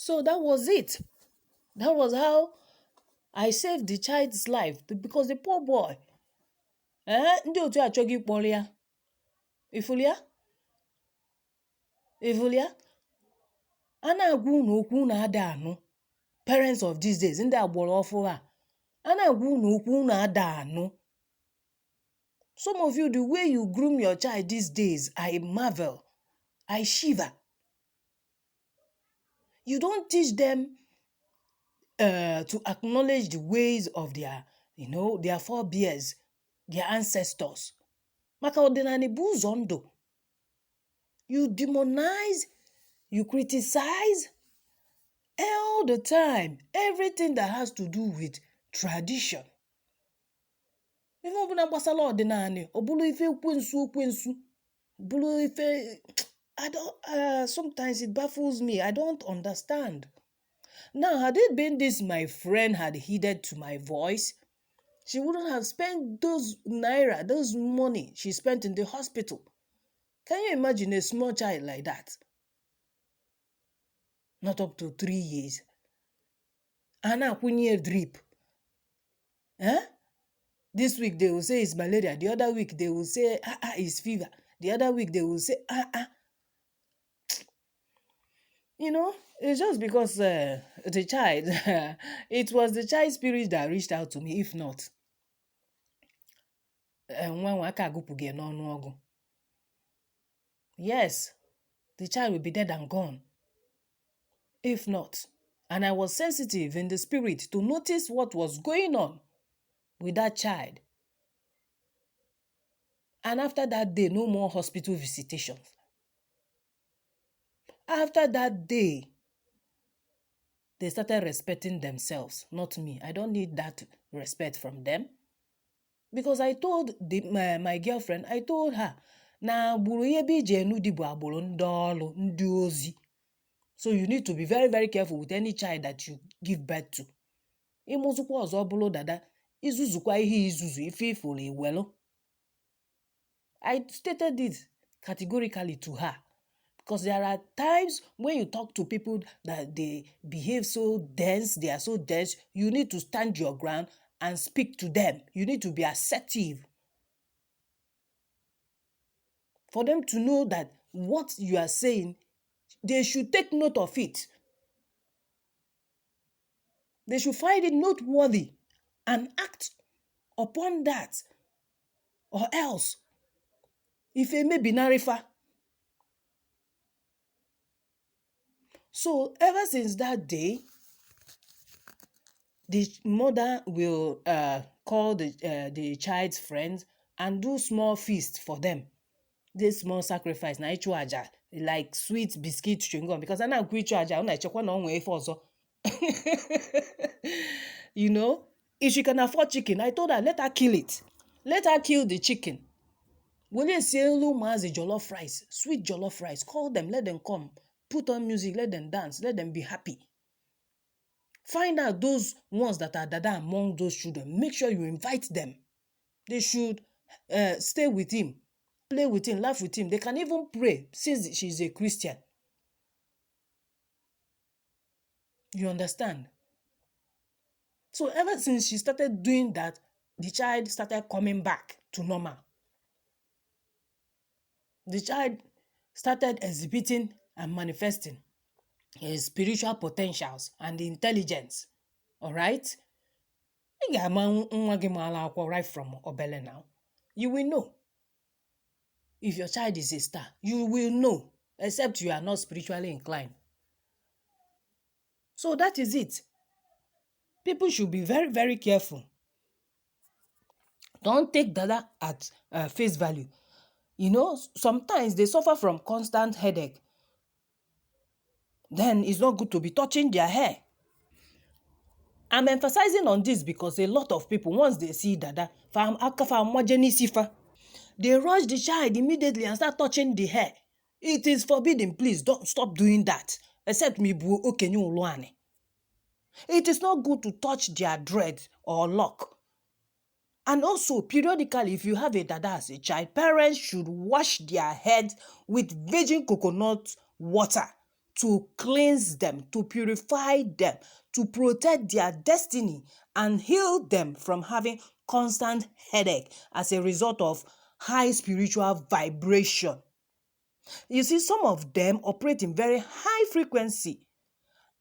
So that was it. That was how I saved the child's life because the poor boy. Ndị otu achọghị ịkpọrọ ya. Ifuru ya? Ifuru ya? A na-agwa unu okwu unu ada anụ. Parents of these days, ndị agboro ọfụ a. A na-agwa unu okwu unu ada anụ. Some of you, the way you groom your child these days, I marvel. I shiver. You don't teach them to acknowledge the ways of their forebears, their ancestors. Maka ọdịnala bụ ụzọ ndụ. You demonize, you criticize all the time. Everything that has to do with tradition. Ife ọbụla gbasara ọdịnala, ọ bụrụ ife ekwensu, bụrụ ife sometimes it baffles me. I don't understand. Now, had it been this my friend had heeded to my voice, she wouldn't have spent those naira, those money she spent in the hospital. Can you imagine a small child like that? Not up to 3 years. Anna kunye drip. This week they will say it's malaria. The other week they will say, it's fever. The other week they will say, it's just because the child, it was the child spirit that reached out to me. If not, yes, the child will be dead and gone. If not, and I was sensitive in the spirit to notice what was going on with that child. And after that day, no more hospital visitations. After that day, they started respecting themselves, not me. I don't need that respect from them. Because I told my girlfriend, I told her, na agbụrụ ihe ebe ije enu dị bụ agbụrụ ndị ọlụ, ndị ozi. So you need to be very, very careful with any child that you give birth to. Ịmụzụkwa ọzọ bụrụ dada, izuzukwa ihe izuzu ife ifuru iwelu. I stated it categorically to her. Because there are times when you talk to people that they behave so dense, they are so dense, you need to stand your ground and speak to them. You need to be assertive. For them to know that what you are saying, they should take note of it. They should find it noteworthy and act upon that. Or else, if it may be narifa. So ever since that day, the mother will call the child's friends and do small feast for them. This small sacrifice, na ichu aja, like sweet biscuit chewing-gum, because I know ichu aja, una chekwa na onwe ife ọzọ. If she can afford chicken, I told her, let her kill it. Let her kill the chicken. When you say mazi jollof rice, sweet jollof rice, call them, let them come. Put on music, let them dance, let them be happy. Find out those ones that are dada among those children. Make sure you invite them. They should stay with him, play with him, laugh with him. They can even pray since she's a Christian. You understand? So ever since she started doing that, the child started coming back to normal. The child started exhibiting and manifesting his spiritual potentials and intelligence. All right? Right from obele now. You will know. If your child is a star, you will know, except you are not spiritually inclined. So that is it. People should be very, very careful. Don't take Dada at face value. Sometimes they suffer from constant headache. Then it's not good to be touching their hair. I'm emphasizing on this because a lot of people, once they see Dada, they rush the child immediately and start touching the hair. It is forbidden. Please don't stop doing that. Except me, it is not good to touch their dread or lock. And also, periodically, if you have a Dada as a child, parents should wash their heads with virgin coconut water to cleanse them, to purify them, to protect their destiny and heal them from having constant headache as a result of high spiritual vibration. You see, some of them operate in very high frequency,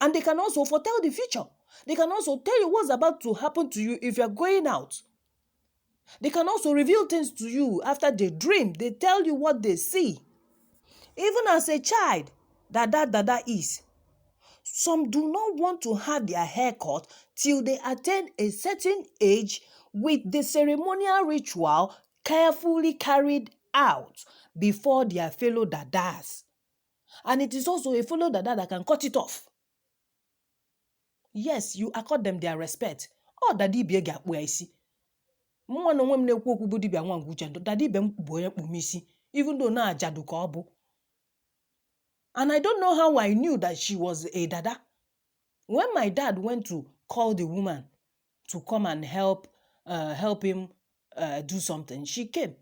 and they can also foretell the future. They can also tell you what's about to happen to you if you're going out. They can also reveal things to you after they dream. They tell you what they see. Even as a child, Dada is. Some do not want to have their hair cut till they attain a certain age with the ceremonial ritual carefully carried out before their fellow Dadas. And it is also a fellow Dada that can cut it off. Yes, you accord them their respect. Oh, Daddy be ga akpụ isi. Mwa no nwem na-ekwu okwu bụ dibia nwa ngwuchendo. Daddy be bụ onye kpụ isi, even though na ajadu ka ọ bụ. And I don't know how I knew that she was a Dada. When my dad went to call the woman to come and help him do something, she came.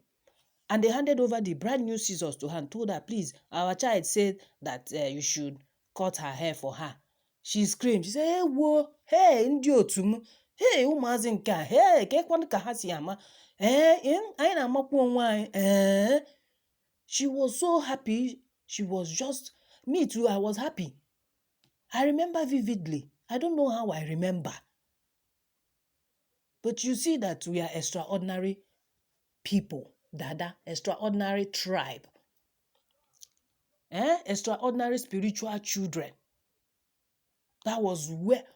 And they handed over the brand new scissors to her and told her, please, our child said that you should cut her hair for her. She screamed. She said, hey, whoa, hey, ndi otum, hey, ụmụazị nke a, hey, ka ekwanụ ka ha si ama, anyị na-amakwu onwe anyị, She was so happy. She was just, me too, I was happy. I remember vividly. I don't know how I remember. But you see that we are extraordinary people, Dada, extraordinary tribe. Extraordinary spiritual children. That was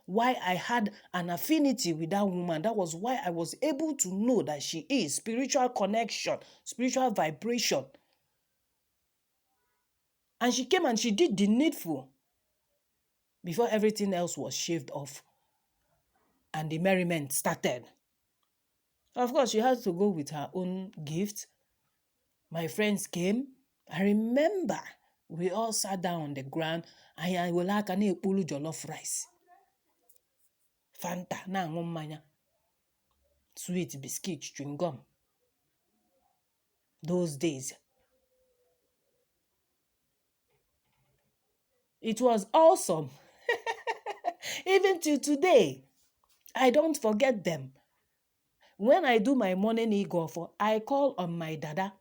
why I had an affinity with that woman. That was why I was able to know that she is spiritual connection, spiritual vibration. And she came and she did the needful before everything else was shaved off and the merriment started. Of course, she had to go with her own gift. My friends came. I remember we all sat down on the ground and I will like an ekpulu jollof rice. Fanta, na mmanya. Sweet biscuit, chewing gum. Those days. It was awesome. Even till today, I don't forget them. When I do my morning igofo, I call on my Dada.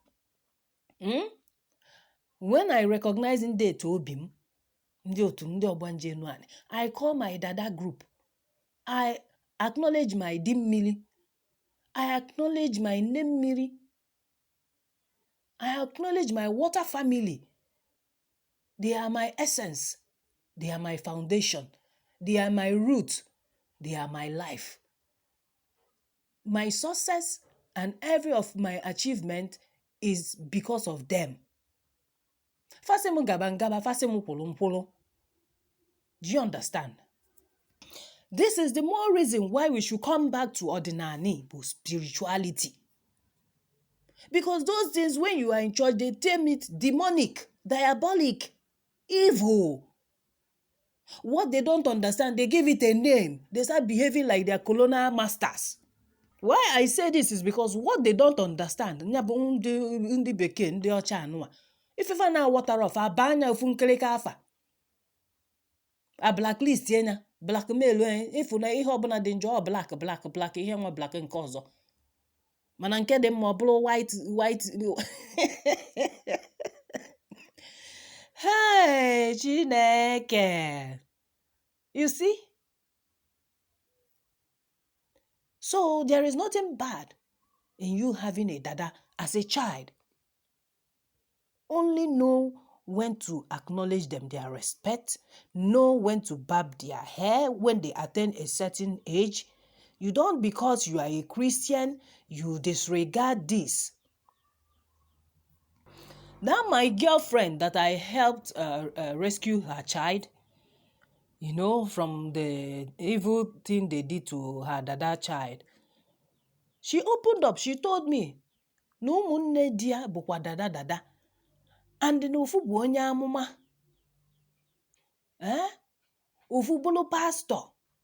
When I recognize in day to Obim, I call my Dada group. I acknowledge my dim mili. I acknowledge my name miri. I acknowledge my water family. They are my essence. They are my foundation. They are my root. They are my life. My success and every of my achievement is because of them. Fasemu gabangaba, fasemu polo. Do you understand? This is the more reason why we should come back to ordinary spirituality. Because those things, when you are in church, they term it demonic, diabolic, evil. What they don't understand, they give it a name. They start behaving like their colonial masters. Why I say this is because what they don't understand, if ever now water off, a banya funkeleka afa. A blacklist yena, blackmail, if you know hobona danger black, ihe nwa black nke ọzọ. Mana nke dem mo blue white. Hey, Chineke. You see? So there is nothing bad in you having a Dada as a child. Only know when to acknowledge them, their respect, know when to barb their hair when they attain a certain age. You don't, because you are a Christian, you disregard this. Now my girlfriend that I helped rescue her child, from the evil thing they did to her Dada child, she opened up, she told me, no munne dia bukwa Dada. And no fu bu onye amụma. Ufu bulu pastor.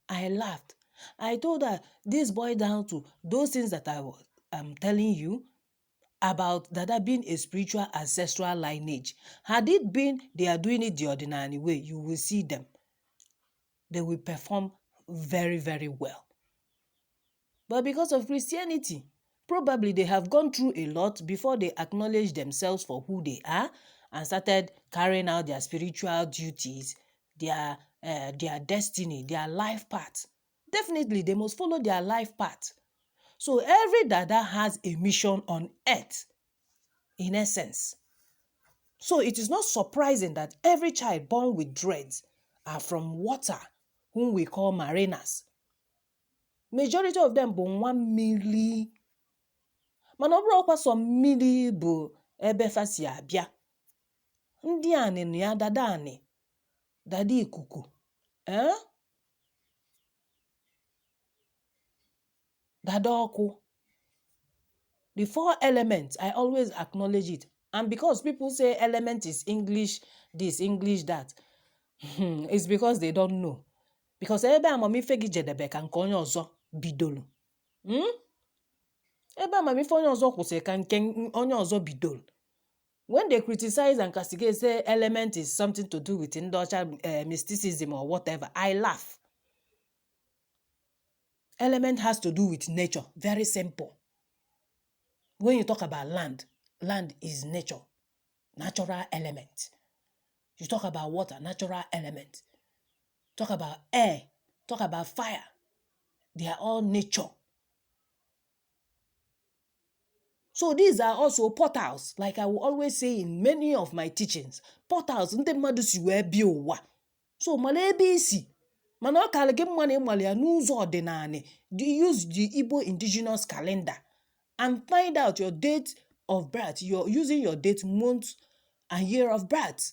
I laughed. I told her, this boiled down to those things that I'm telling you about Dada being a spiritual ancestral lineage. Had it been they are doing it the ordinary way, you will see them. They will perform very, very well. But because of Christianity, probably they have gone through a lot before they acknowledge themselves for who they are and started carrying out their spiritual duties, their destiny, their life path. Definitely, they must follow their life path. So every Dada has a mission on earth, in essence. So it is not surprising that every child born with dreads are from water, whom we call mariners. Majority of them bụ nwa mmiri. Mana ọ bụrụ ọkwa sọ mmiri bụ ebe fa si abịa. Ndị anị nụ ya dada anị, dada ikuku. Dada ọkụ. The 4 elements, I always acknowledge it. And because people say element is English this, English that, it's because they don't know. Because ebe amamife gị jedebe ka nke onye ọzọ bidolu. Ebe amamife onye ọzọ kwụsị ka nke onye ọzọ bidolu. When they criticize and castigate, say element is something to do with ndị ọcha mysticism or whatever, I laugh. Element has to do with nature. Very simple. When you talk about land, land is nature, natural element. You talk about water, natural element. Talk about air, talk about fire. They are all nature. So these are also portals, like I will always say in many of my teachings. Portals, ndị mmadụ si wee bịa ụwa. So mala ebe isi. Mana ọ kala gị mma na ịmali ya n'ụzọ ọdịnala. Use the Igbo indigenous calendar and find out your date of birth. You're using your date, month, and year of birth.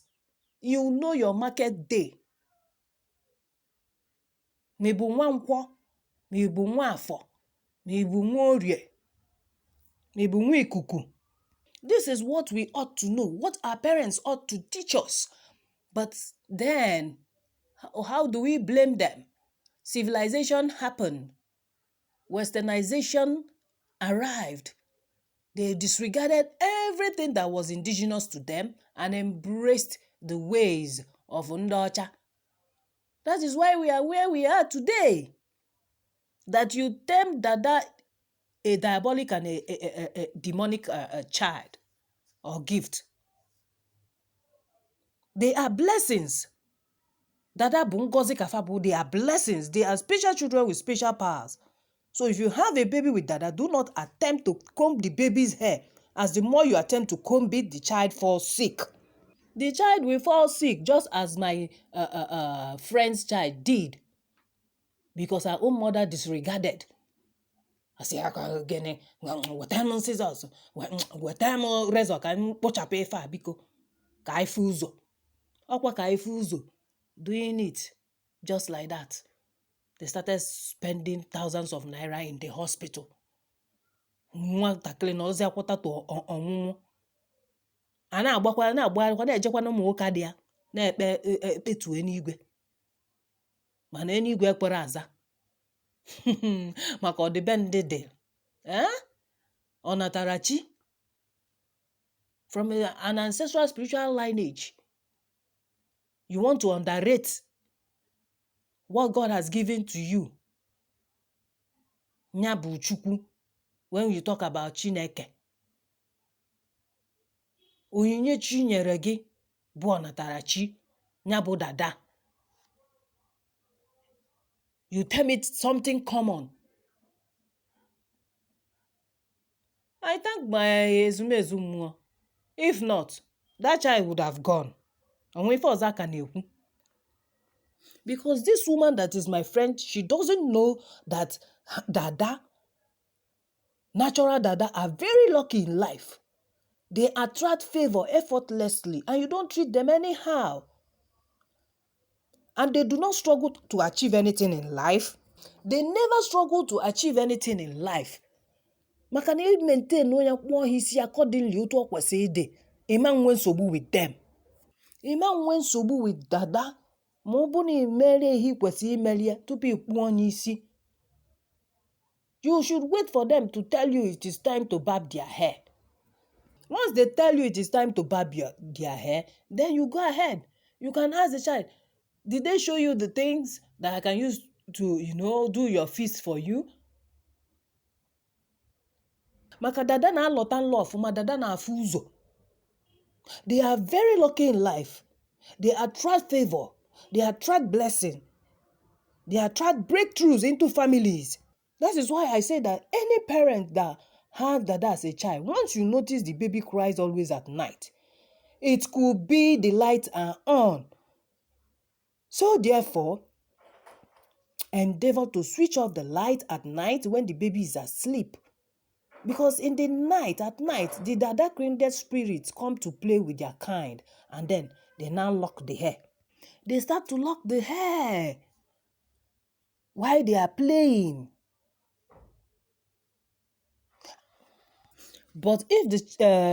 You know your market day. Maybe nwa nkwọ, maybe nwa afọ, maybe nwa orie, maybe nwa ikuku. This is what we ought to know, what our parents ought to teach us. But then, how do we blame them? Civilization happened. Westernization arrived. They disregarded everything that was indigenous to them and embraced the ways of Ndocha. That is why we are where we are today. That you term Dada a diabolic and a demonic child or gift. They are blessings. Dada bungozi kafabu, they are blessings. They are special children with special powers. So if you have a baby with Dada, do not attempt to comb the baby's hair. As the more you attempt to comb it, the child falls sick. The child will fall sick, just as my friend's child did. Because her own mother disregarded. I say, again, what time scissors? What time razor can put up a far because Kaifuzo. Okwa Kaifuzo. Doing it just like that. They started spending thousands of naira in the hospital. Nwatakịrị na ozi akwụta to ọnwụnwụ. A na-agbakwa na-ejekwa na ụmụ nwoke dị ya na-ekpe ekpetu enigwe. Mana enigwe ekpere aza. Maka ọdịbendị dị. Ọnatarachi. From an ancestral spiritual lineage. You want to underrate what God has given to you. Nyabu Chukwu. When you talk about Chineke. Onyinye chi nyere gị bụ ọnatarachi, nyabu Dada. You term it something common. I thank my ezumezu mmụọ. If not, that child would have gone. Because this woman that is my friend, she doesn't know that Dada, natural Dada, are very lucky in life. They attract favor effortlessly and you don't treat them anyhow. And they do not struggle to achieve anything in life. They never struggle to achieve anything in life. Maka na maintain no ya kpọ hisi accordingly otu o kwesị ide. Ima nwe nsogbu with them. Ima nwe nsogbu with Dada. Ma ọ bụ na imere ihe kwesị imere ya tupu ikpu onye isi. You should wait for them to tell you it is time to barb their hair. Once they tell you it is time to barb their hair, then you go ahead. You can ask the child, did they show you the things that I can use to, do your feast for you? Maka dada na-alọta nlọ ọfụma, dada na-afụ ụzọ. They are very lucky in life. They attract favor. They attract blessing. They attract breakthroughs into families. That is why I say that any parent that has dada as a child, once you notice the baby cries always at night, it could be the lights are on. So therefore, endeavor to switch off the light at night when the baby is asleep. Because in the night, at night, the dada kindred spirits come to play with their kind, and then they now lock the hair. They start to lock the hair while they are playing. But if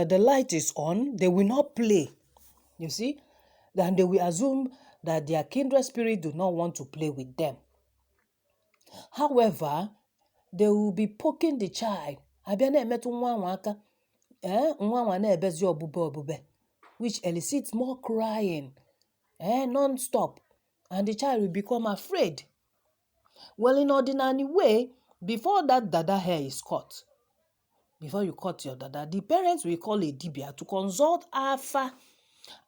the light is on, they will not play. You see? Then they will assume that their kindred spirit do not want to play with them. However, they will be poking the child. Which elicits more crying non-stop. And the child will become afraid. Well, in ordinary way, before that dada hair is cut, before you cut your dada, the parents will call a dibia to consult Afa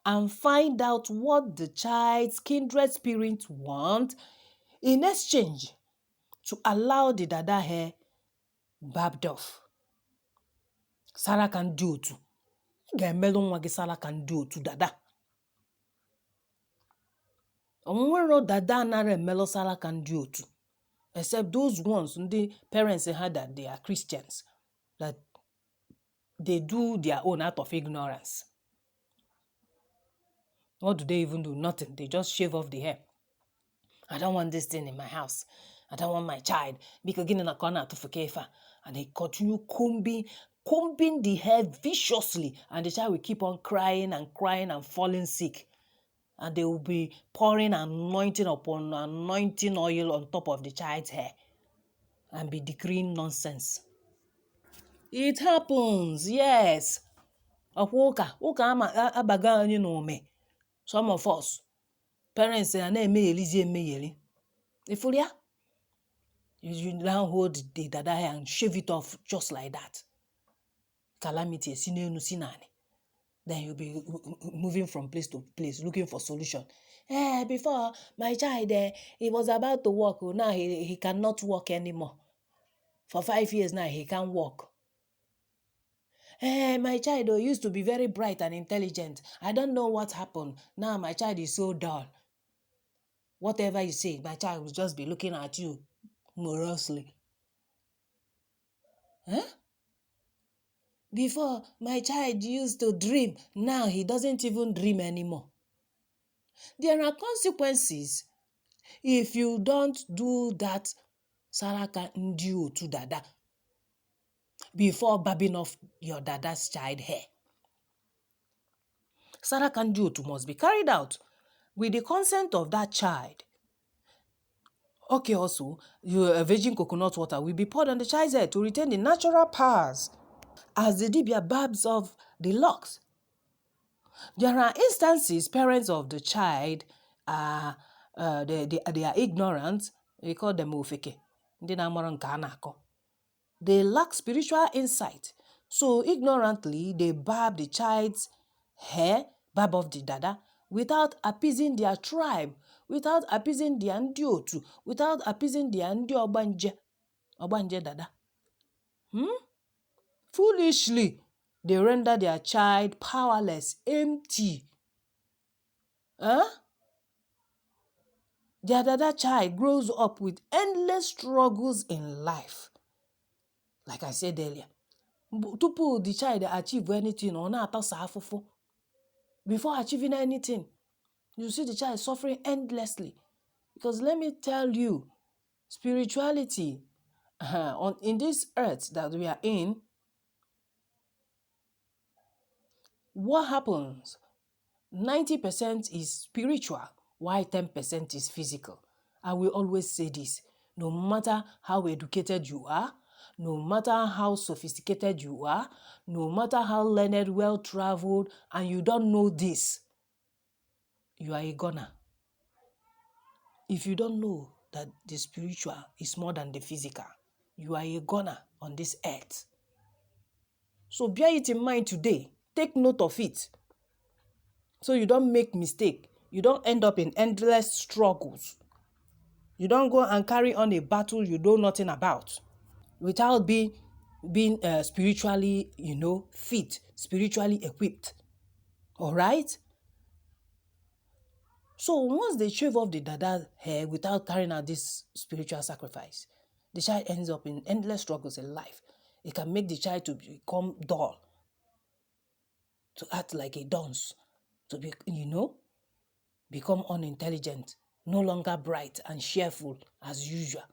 and find out what the child's kindred spirit want in exchange to allow the dada hair barbed off. Sarah can do too. Sarah can do to dada. Onwero dada nare melo Sarah can do too. Except those ones, the parents had that they are Christians, that they do their own out of ignorance. What do they even do? Nothing. They just shave off the hair. I don't want this thing in my house. I don't want my child. Because getting a corner to Fukefa. And they continue combing the hair viciously. And the child will keep on crying and falling sick. And they will be pouring anointing upon anointing oil on top of the child's hair. And be decreeing nonsense. It happens, yes. Some of us, parents say, if you now hold the dada hair and shave it off just like that. Calamity, then you'll be moving from place to place, looking for solution. Before, my child, he was about to walk. Now he cannot walk anymore. For 5 years now, he can't walk. My child used to be very bright and intelligent. I don't know what happened. Now my child is so dull. Whatever you say, my child will just be looking at you morosely. Before, my child used to dream. Now he doesn't even dream anymore. There are consequences if you don't do that Saraka Ndio to dada before barbing off your dada's child hair. Saraka Ndio must be carried out with the consent of that child. Okay, also, your virgin coconut water will be poured on the child's head to retain the natural powers as the dibia barbs off the locks. There are instances parents of the child are they are ignorant. We call them ofeke. They lack spiritual insight. So ignorantly, they barb the child's hair, barb off the dada, without appeasing their tribe, without appeasing their ndiotu, without appeasing their ndio obanje dada. Foolishly, they render their child powerless, empty. Their dada child grows up with endless struggles in life. Like I said earlier, to the child achieve anything or not before achieving anything, you see the child suffering endlessly. Because let me tell you, spirituality in this earth that we are in, what happens? 90% is spiritual, while 10% is physical. I will always say this, no matter how educated you are, no matter how sophisticated you are, no matter how learned, well-traveled, and you don't know this, you are a goner. If you don't know that the spiritual is more than the physical, you are a goner on this earth. So bear it in mind today. Take note of it. So you don't make mistake. You don't end up in endless struggles. You don't go and carry on a battle you know nothing about without being spiritually, fit, spiritually equipped. All right? So once they shave off the dada hair without carrying out this spiritual sacrifice, the child ends up in endless struggles in life. It can make the child to become dull, to act like a dunce, to be, become unintelligent, no longer bright and cheerful as usual.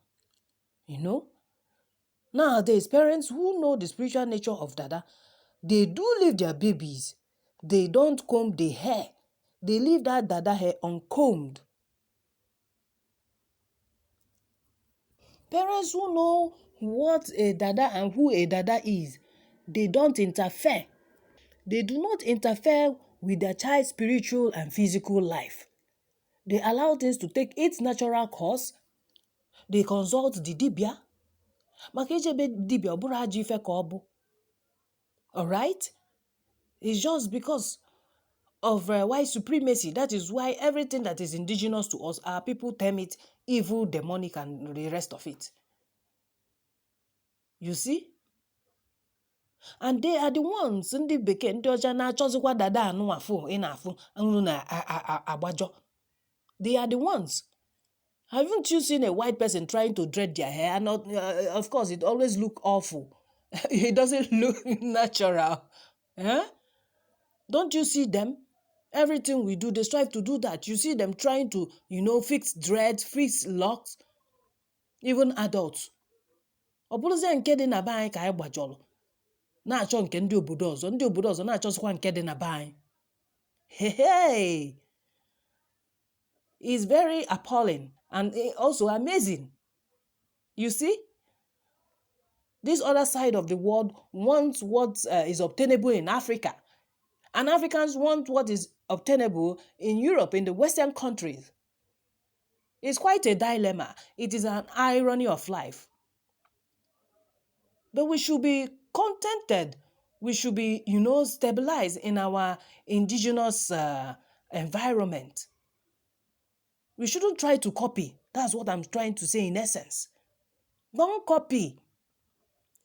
Nowadays, parents who know the spiritual nature of dada, they do leave their babies. They don't comb the hair. They leave that dada hair uncombed. Parents who know what a dada and who a dada is, they don't interfere. They do not interfere with their child's spiritual and physical life. They allow things to take its natural course. They consult the dibia. Maka ejebe dibia oburu aja ife ka obu. Alright? It's just because of white supremacy. That is why everything that is indigenous to us, our people term it evil, demonic, and the rest of it. You see? And they are the ones, ndị bekee, ndị ọcha na-achọzikwa dada anụ afụ, ị na-afụ, nru na agbajọ. They are the ones. Haven't you seen a white person trying to dread their hair? Not, of course, it always look awful. It doesn't look natural. Don't you see them? Everything we do, they strive to do that. You see them trying to, fix dreads, fix locks, even adults. Ọ bụrụzie nke dị na be anyị ka anyị gbajọrọ, na-achọ nke ndị obodo ọzọ na-achọzikwa nke dị na be anyị. Hey! It's very appalling and also amazing. You see? This other side of the world wants what is obtainable in Africa. And Africans want what is obtainable in Europe, in the Western countries. It's quite a dilemma. It is an irony of life. But we should be contented. We should be, stabilized in our indigenous environment. We shouldn't try to copy. That's what I'm trying to say in essence. Don't copy.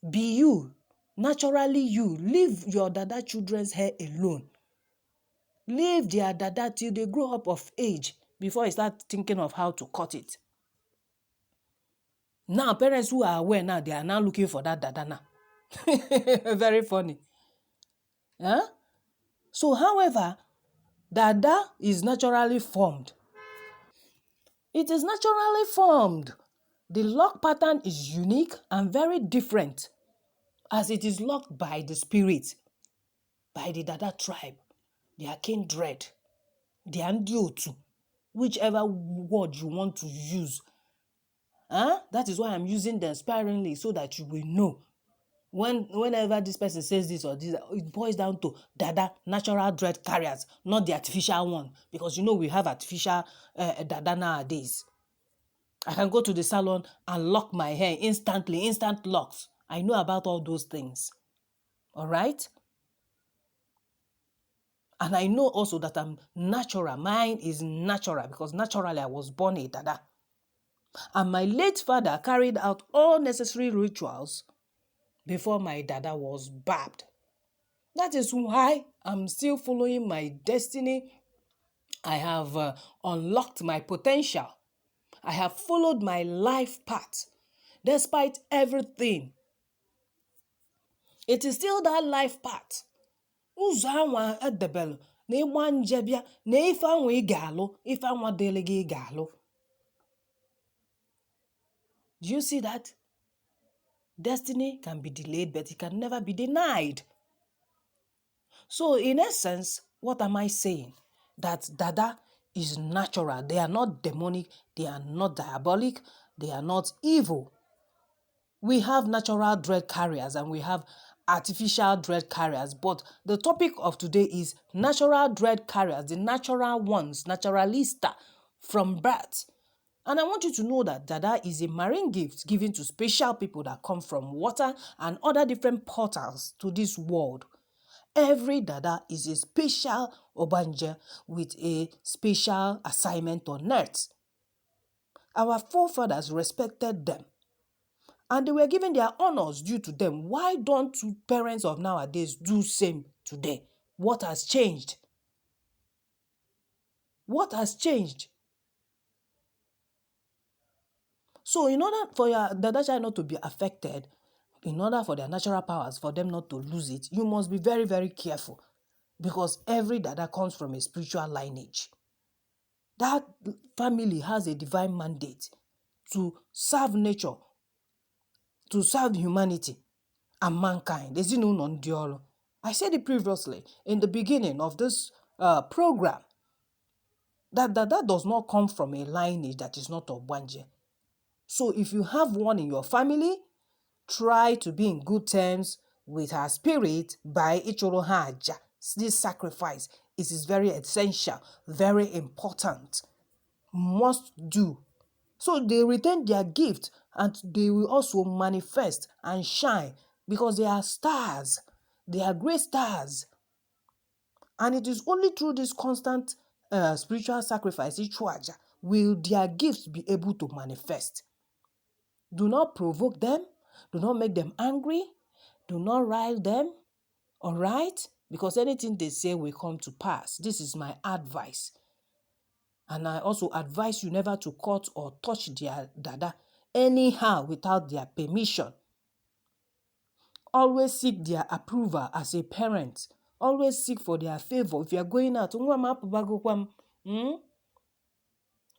Be you. Naturally you. Leave your dada children's hair alone. Leave their dada till they grow up of age before you start thinking of how to cut it. Now, parents who are aware now, they are now looking for that dada now. Very funny. So, however, dada is naturally formed. It is naturally formed. The lock pattern is unique and very different as it is locked by the spirit, by the dada tribe, their kindred, their ndiotu, whichever word you want to use. That is why I'm using them sparingly so that you will know. Whenever this person says this or this, it boils down to dada, natural dread carriers, not the artificial one. Because we have artificial dada nowadays. I can go to the salon and lock my hair instantly, instant locks. I know about all those things. All right? And I know also that I'm natural. Mine is natural because naturally I was born a dada. And my late father carried out all necessary rituals before my dada was barbed. That is why I'm still following my destiny. I have unlocked my potential. I have followed my life path. Despite everything, it is still that life path. Ụzọ anwa edebelu na ịgba nje bịa na ife anwa ị ga-alụ, ife anwa dịrị gị ị ga-alụ. Do you see that? Destiny can be delayed, but it can never be denied. So, in essence, what am I saying? That dada is natural. They are not demonic. They are not diabolic. They are not evil. We have natural dread carriers and we have artificial dread carriers. But the topic of today is natural dread carriers, the natural ones, naturalista from birth. And I want you to know that Dada is a marine gift given to special people that come from water and other different portals to this world. Every Dada is a special Obanja with a special assignment on earth. Our forefathers respected them and they were given their honors due to them. Why don't parents of nowadays do same today? What has changed? What has changed? So in order for your Dada child not to be affected, in order for their natural powers, for them not to lose it, you must be very, very careful. Because every Dada comes from a spiritual lineage. That family has a divine mandate to serve nature, to serve humanity and mankind. I said it previously in the beginning of this program that does not come from a lineage that is not Ogbanje. So if you have one in your family, try to be in good terms with her spirit by Ichoro Haja. This sacrifice is very essential, very important, must do. So they retain their gift and they will also manifest and shine because they are stars. They are great stars. And it is only through this constant spiritual sacrifice, Ichwaja, will their gifts be able to manifest. Do not provoke them. Do not make them angry. Do not rile them. All right? Because anything they say will come to pass. This is my advice. And I also advise you never to cut or touch their Dada anyhow without their permission. Always seek their approval as a parent. Always seek for their favor. If you are going out,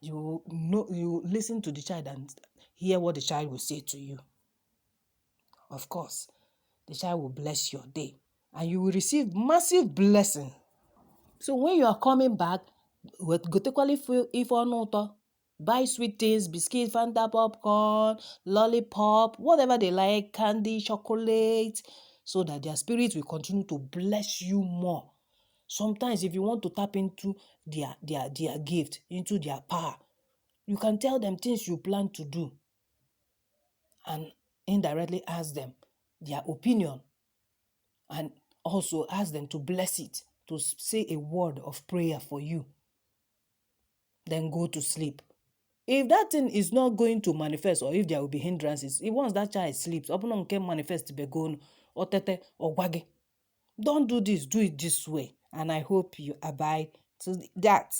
you listen to the child and hear what the child will say to you. Of course, the child will bless your day and you will receive massive blessing. So when you are coming back, buy sweet things, biscuit, Fanta, popcorn, lollipop, whatever they like, candy, chocolate, so that their spirit will continue to bless you more. Sometimes if you want to tap into their gift, into their power, you can tell them things you plan to do and indirectly ask them their opinion and also ask them to bless it, to say a word of prayer for you. Then go to sleep. If that thing is not going to manifest or if there will be hindrances, once that child sleeps, can manifest begon or tete or wage. Don't do this, do it this way. And I hope you abide to that.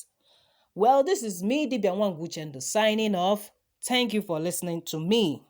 Well, this is me, Dibia Wanguchendo, signing off. Thank you for listening to me.